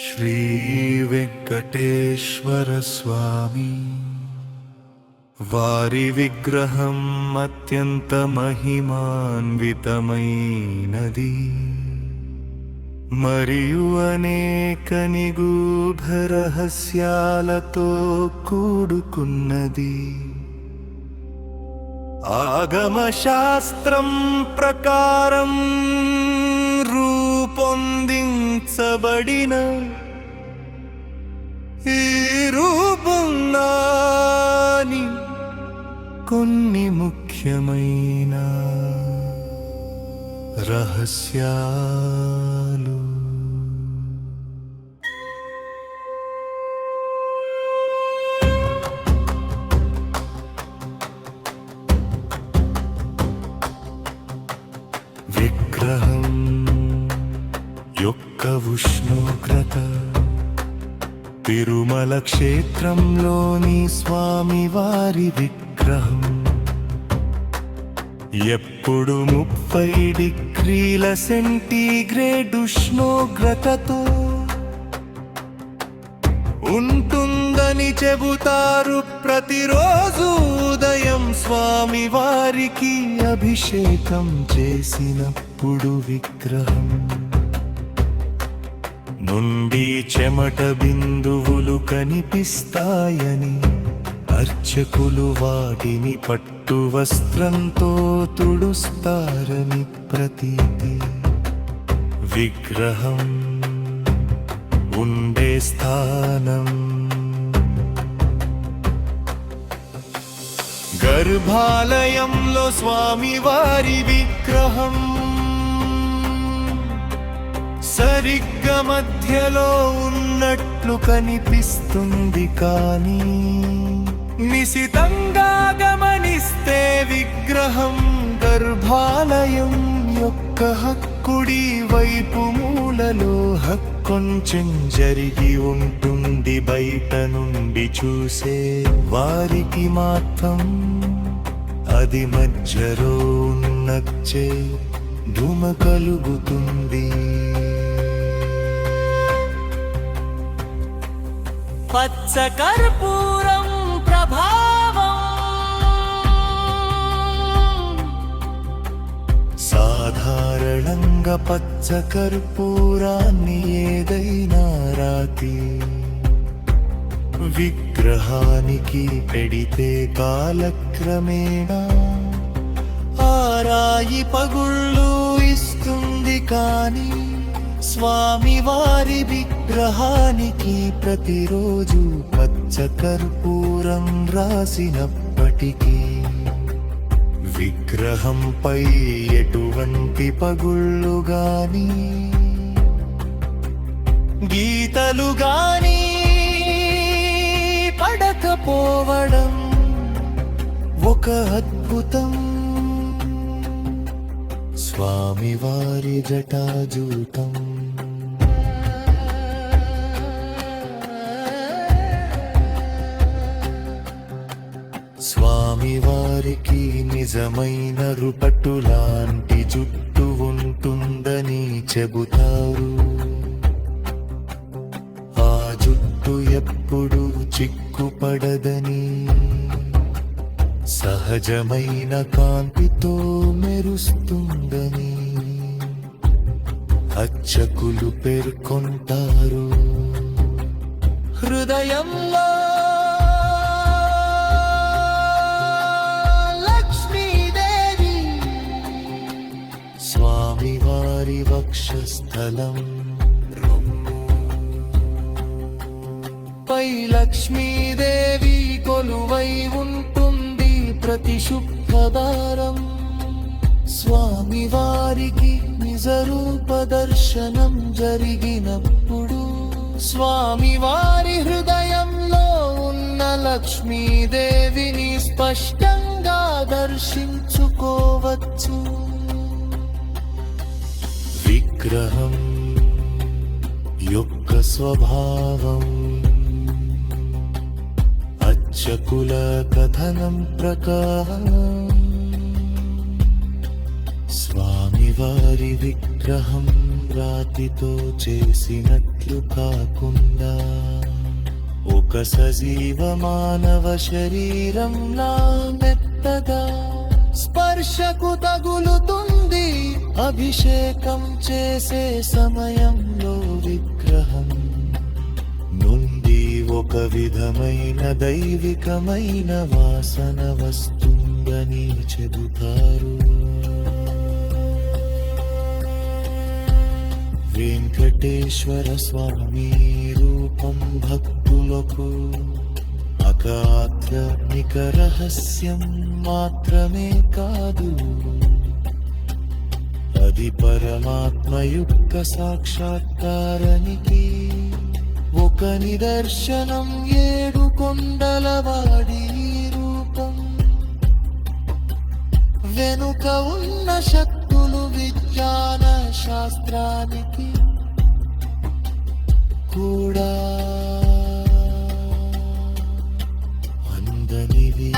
శ్రీ వెంకటేశ్వర స్వామి వారి విగ్రహం అత్యంత మహిమాన్వితమైనది మరియు అనేక నిగూఢ రహస్యాలతో కూడుకున్నది. ఆగమ శాస్త్రం ప్రకారం రూపొందించబడిన ఈ రూపంలోని కొన్ని ముఖ్యమైన రహస్యాలు విగ్రహం యొక్క ఉష్ణోగ్రత తిరుమల క్షేత్రంలోని స్వామివారి విగ్రహం ఎప్పుడు 30 డిగ్రీల సెంటీగ్రేడ్ ఉష్ణోగ్రతతో ఉంటుందని చెబుతారు. ప్రతిరోజు ఉదయం స్వామివారికి అభిషేకం చేసినప్పుడు విగ్రహం నుండి చెమట బిందువులు కనిపిస్తాయని అర్చకులు వాటిని పట్టు వస్త్రంతో తుడుస్తారని ప్రతీతి. విగ్రహం ఉండే స్థానం గర్భాలయంలో స్వామివారి విగ్రహం సరిగ్గా మధ్యలో ఉన్నట్లు కనిపిస్తుంది. కానీ నిశితంగా గమనిస్తే విగ్రహం గర్భాలయం యొక్క కుడి వైపు మూలలో కొంచెం జరిగి ఉంటుంది. బయట నుండి చూసే వారికి మాత్రం అది మధ్యలో ఉన్నచ్చే ధూమ కలుగుతుంది. పచ్చ కర్పూరం ప్రభావం సాధారణంగా పచ్చ కర్పూరాన్ని ఏదైనా రాతి విగ్రహానికి పెడితే కాలక్రమేణా ఆ రాయి పగుళ్ళు ఇస్తుంది. కానీ స్వామివారి విగ్రహానికి ప్రతిరోజు పచ్చ కర్పూరం రాసినప్పటికీ విగ్రహంపై ఎటువంటి పగుళ్ళు గాని గీతలు గాని పడకపోవడం ఒక అద్భుతం. స్వామివారి జటాజూటం స్వామివారికి నిజమైన రుపటు లాంటి జుట్టు ఉంటుందని చెబుతారు. ఆ జుట్టు ఎప్పుడు చిక్కుపడదని, సహజమైన కాంతితో మెరుస్తుందని అర్చకులు పేర్కొంటారు. హృదయంలో లక్ష్మీదేవి స్వామివారి వక్షస్థలం పై లక్ష్మీదేవి కొలువై ఉంటుంది. ప్రతి శుక్రవారం స్వామివారికి నిజరూప దర్శనం జరిగినప్పుడు స్వామివారి హృదయంలో ఉన్న లక్ష్మీదేవిని స్పష్టంగా దర్శించుకోవచ్చు. విగ్రహం యొక్క స్వభావం అర్చకుల కథనం ప్రకారం స్వామివారి విగ్రహం రాతితో చేసినట్లు కాకుండా ఒక సజీవ మానవ శరీరంలా మెత్తగా స్పర్శకు తగులుతుంది. అభిషేకం చేసే సమయంలో విగ్రహం నుండి ఒక విధమైన దైవికమైన వాసన వస్తుందని చెబుతారు. వెంకటేశ్వర స్వామి రూపం భక్తులకు ఒక ఆధ్యాత్మిక రహస్యం మాత్రమే కాదు, అది పరమాత్మ యొక్క సాక్షాత్కారానికి ఒక నిదర్శనం. 7 కొండల వాడి రూపం వెనుక ఉన్న శక్తులు విజ్ఞాన శాస్త్రానికి కూడా అందనివి.